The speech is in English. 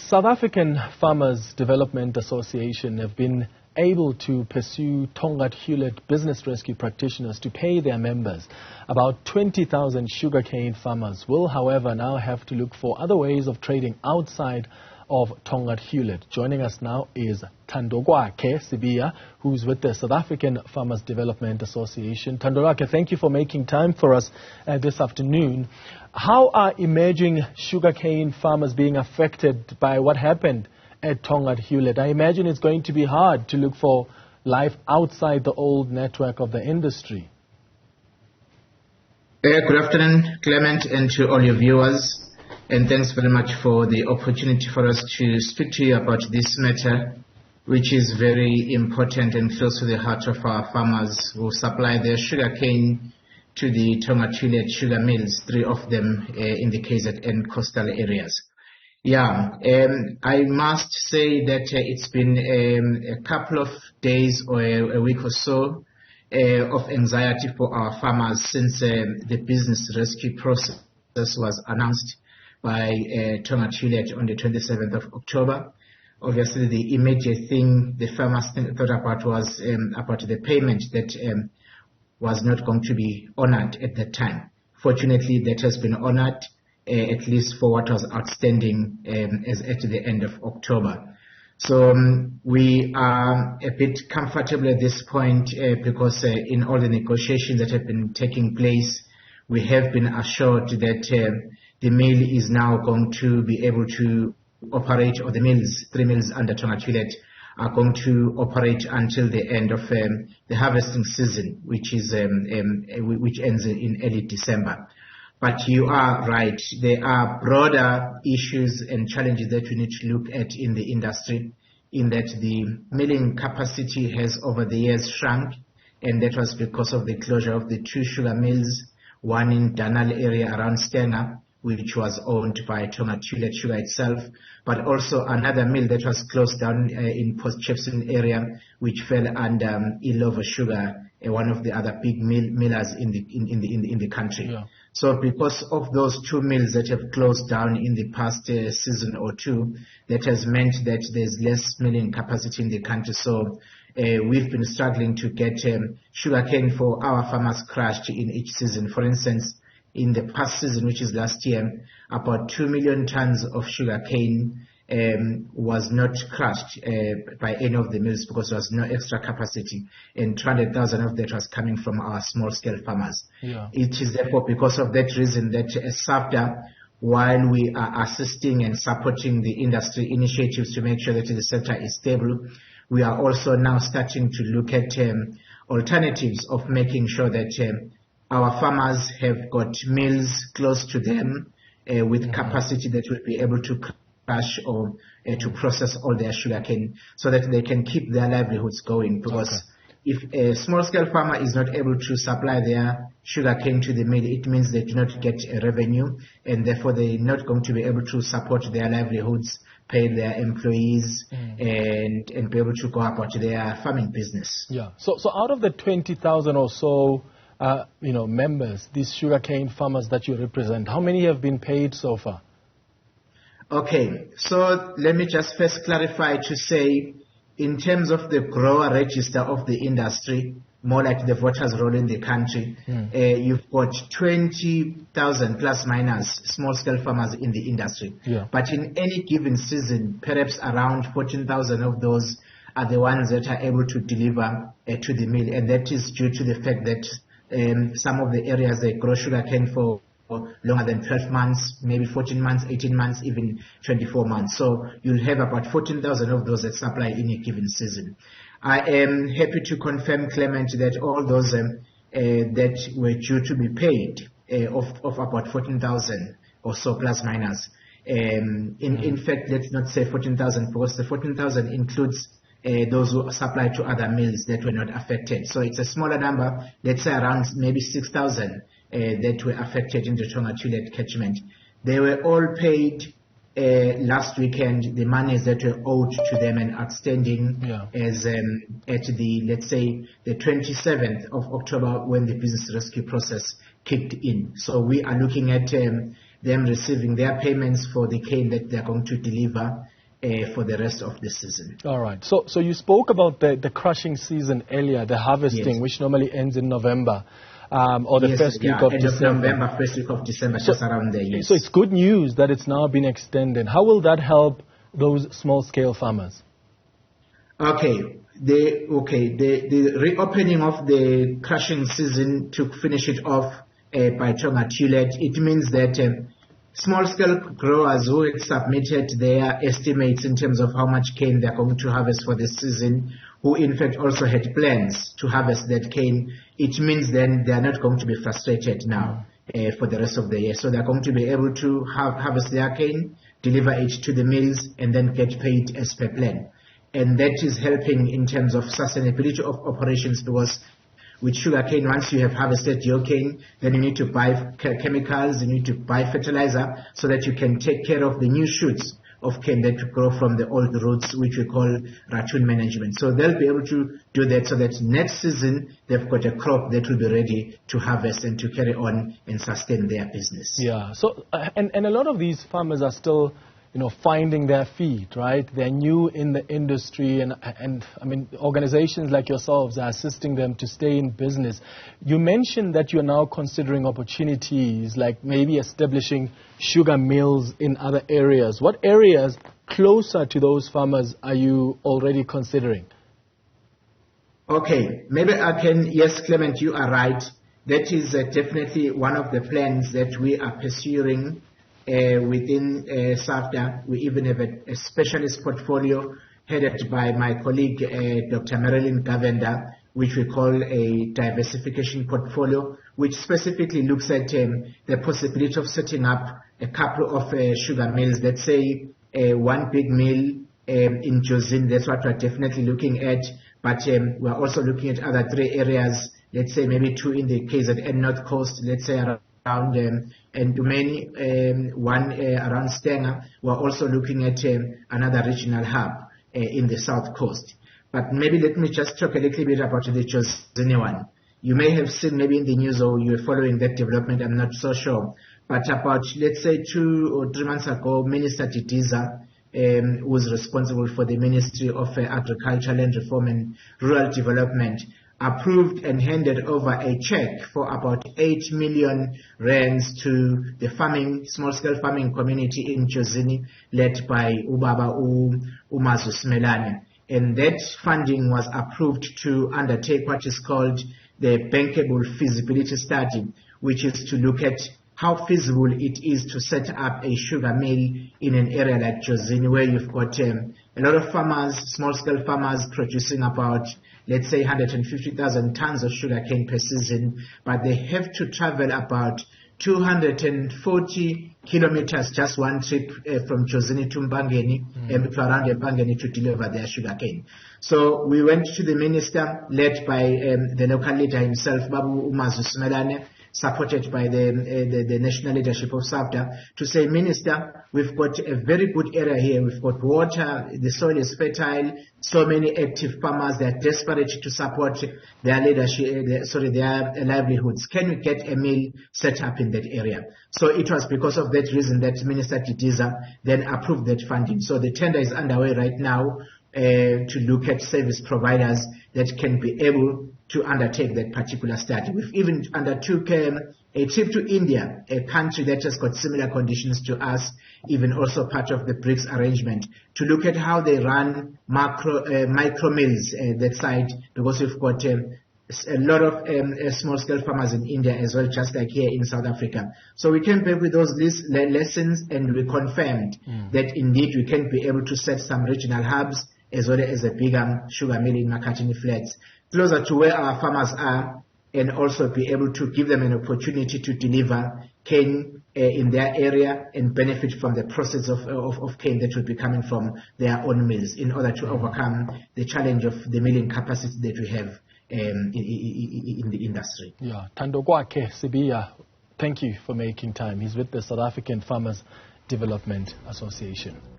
South African Farmers Development Association have been able to pursue Tongaat Hulett business rescue practitioners to pay their members. About 20,000 sugarcane farmers will, however, now have to look for other ways of trading outside of Tongaat Hulett. Joining us now is Thandokwakhe, Sibiya, who's with the South African Farmers Development Association. Thandokwakhe, thank you for making time for us this afternoon. How are emerging sugarcane farmers being affected by what happened at Tongaat Hulett? I imagine it's going to be hard to look for life outside the old network of the industry. Good afternoon, Clement, and to all your viewers. And thanks very much for the opportunity for us to speak to you about this matter, which is very important and close to the heart of our farmers who supply their sugarcane to the Tongaat Hulett sugar mills, 3 of them in the KZN coastal areas. I must say that it's been a couple of days or a week or so of anxiety for our farmers since the business rescue process was announced by Tongaat Hulett on the 27th of October. Obviously, the immediate thing the farmers thought about was about the payment that was not going to be honored at that time. Fortunately, that has been honored, at least for what was outstanding as at the end of October. So we are a bit comfortable at this point because in all the negotiations that have been taking place, we have been assured that the mill is now going to be able to operate, or the mills, 3 mills under Tongaat Hulett are going to operate until the end of the harvesting season, which ends in early December. But you are right, there are broader issues and challenges that we need to look at in the industry, in that the milling capacity has over the years shrunk, and that was because of the closure of the 2 sugar mills, one in Danal area around Stenga, which was owned by Tongaat Hulett Sugar itself, but also another mill that was closed down in Post-Chepson area, which fell under Illovo Sugar, one of the other big millers in the country. Yeah. So because of those 2 mills that have closed down in the past season or 2, that has meant that there's less milling capacity in the country. So we've been struggling to get sugarcane for our farmers crushed in each season. For instance, in the past season, which is last year, about 2 million tons of sugarcane was not crushed by any of the mills because there was no extra capacity, and 200,000 of that was coming from our small-scale farmers. Yeah. It is therefore because of that reason that as SAFDA, while we are assisting and supporting the industry initiatives to make sure that the sector is stable, we are also now starting to look at alternatives of making sure that our farmers have got mills close to them with capacity that will be able to crush or to process all their sugarcane so that they can keep their livelihoods going. Because if a small-scale farmer is not able to supply their sugarcane to the mill, it means they do not get a revenue, and therefore they're not going to be able to support their livelihoods, pay their employees, and be able to go about their farming business. Yeah. So out of the 20,000 or so members, these sugarcane farmers that you represent, how many have been paid so far? Okay, so let me just first clarify to say, in terms of the grower register of the industry, more like the voters roll in the country, you've got 20,000 plus minus small-scale farmers in the industry. Yeah. But in any given season, perhaps around 14,000 of those are the ones that are able to deliver to the mill, and that is due to the fact that some of the areas they grow sugarcane for longer than 12 months, maybe 14 months, 18 months, even 24 months. So you'll have about 14,000 of those that supply in a given season. I am happy to confirm, Clement, that all those that were due to be paid of about 14,000 or so plus minus. In fact, let's not say 14,000 because the 14,000 includes those who supply to other mills that were not affected. So it's a smaller number, let's say around maybe 6,000 that were affected in the Tongaat Hulett catchment. They were all paid last weekend. The monies that were owed to them and outstanding as at the, let's say, the 27th of October when the business rescue process kicked in. So we are looking at them receiving their payments for the cane that they're going to deliver for the rest of the season. All right. So you spoke about the crushing season earlier, the harvesting, Yes. which normally ends in November, or the first week of end December. of November, first week of December, just around there. Yes. So it's good news that it's now been extended. How will that help those small-scale farmers? Okay. The reopening of the crushing season to finish it off by Tongaat Hulett, it means that small-scale growers who had submitted their estimates in terms of how much cane they're going to harvest for this season, who in fact also had plans to harvest that cane, it means then they are not going to be frustrated now for the rest of the year. So they're going to be able to harvest their cane, deliver it to the mills, and then get paid as per plan. And that is helping in terms of sustainability of operations, because with sugarcane, once you have harvested your cane, then you need to buy chemicals, you need to buy fertilizer so that you can take care of the new shoots of cane that grow from the old roots, which we call ratoon management. So they'll be able to do that so that next season they've got a crop that will be ready to harvest and to carry on and sustain their business. Yeah. So and a lot of these farmers are still, finding their feet, right? They're new in the industry, and I mean, organizations like yourselves are assisting them to stay in business. You mentioned that you're now considering opportunities like maybe establishing sugar mills in other areas. What areas closer to those farmers are you already considering? Okay, maybe I can, yes, Clement, you are right. That is definitely one of the plans that we are pursuing within SAFDA. We even have a specialist portfolio headed by my colleague, Dr. Marilyn Gavenda, which we call a diversification portfolio, which specifically looks at the possibility of setting up a couple of sugar mills. Let's say one big mill in Josin, that's what we're definitely looking at, but we're also looking at other 3 areas, let's say maybe 2 in the KZN North Coast, let's say around Ndumeni, one around Stenger. We're also looking at another regional hub in the South Coast. But maybe let me just talk a little bit about the Jozini one. You may have seen maybe in the news, or you were following that development, I'm not so sure. But about, let's say, 2 or 3 months ago, Minister Didiza, who was responsible for the Ministry of Agriculture, Land Reform and Rural Development, approved and handed over a check for about 8 million rands to the small-scale farming community in Jozini, led by Ubaba Umazu Smelane. And that funding was approved to undertake what is called the bankable feasibility study, which is to look at how feasible it is to set up a sugar mill in an area like Jozini, where you've got a lot of farmers, small-scale farmers, producing about, let's say, 150,000 tons of sugarcane per season, but they have to travel about 240 kilometers, just one trip from Jozini to Mbangeni, to around Mbangeni, to deliver their sugarcane. So we went to the minister, led by the local leader himself, Babu Umazu Smelane, supported by the national leadership of SAFDA, to say, Minister, we've got a very good area here. We've got water, the soil is fertile, so many active farmers, they are desperate to support their leadership, their livelihoods. Can we get a mill set up in that area? So it was because of that reason that Minister Didiza then approved that funding. So the tender is underway right now to look at service providers that can be able to undertake that particular study. We've even undertook a trip to India, a country that has got similar conditions to us, even also part of the BRICS arrangement, to look at how they run micro mills that side, because we've got a lot of small-scale farmers in India as well, just like here in South Africa. So we came back with those lessons, and we confirmed that indeed we can be able to set some regional hubs as well as a bigger sugar mill in Makhathini Flats, closer to where our farmers are, and also be able to give them an opportunity to deliver cane in their area and benefit from the process of cane that will be coming from their own mills, in order to overcome the challenge of the milling capacity that we have in the industry. Yeah, Thandokwakhe, Sibiya, thank you for making time. He's with the South African Farmers Development Association.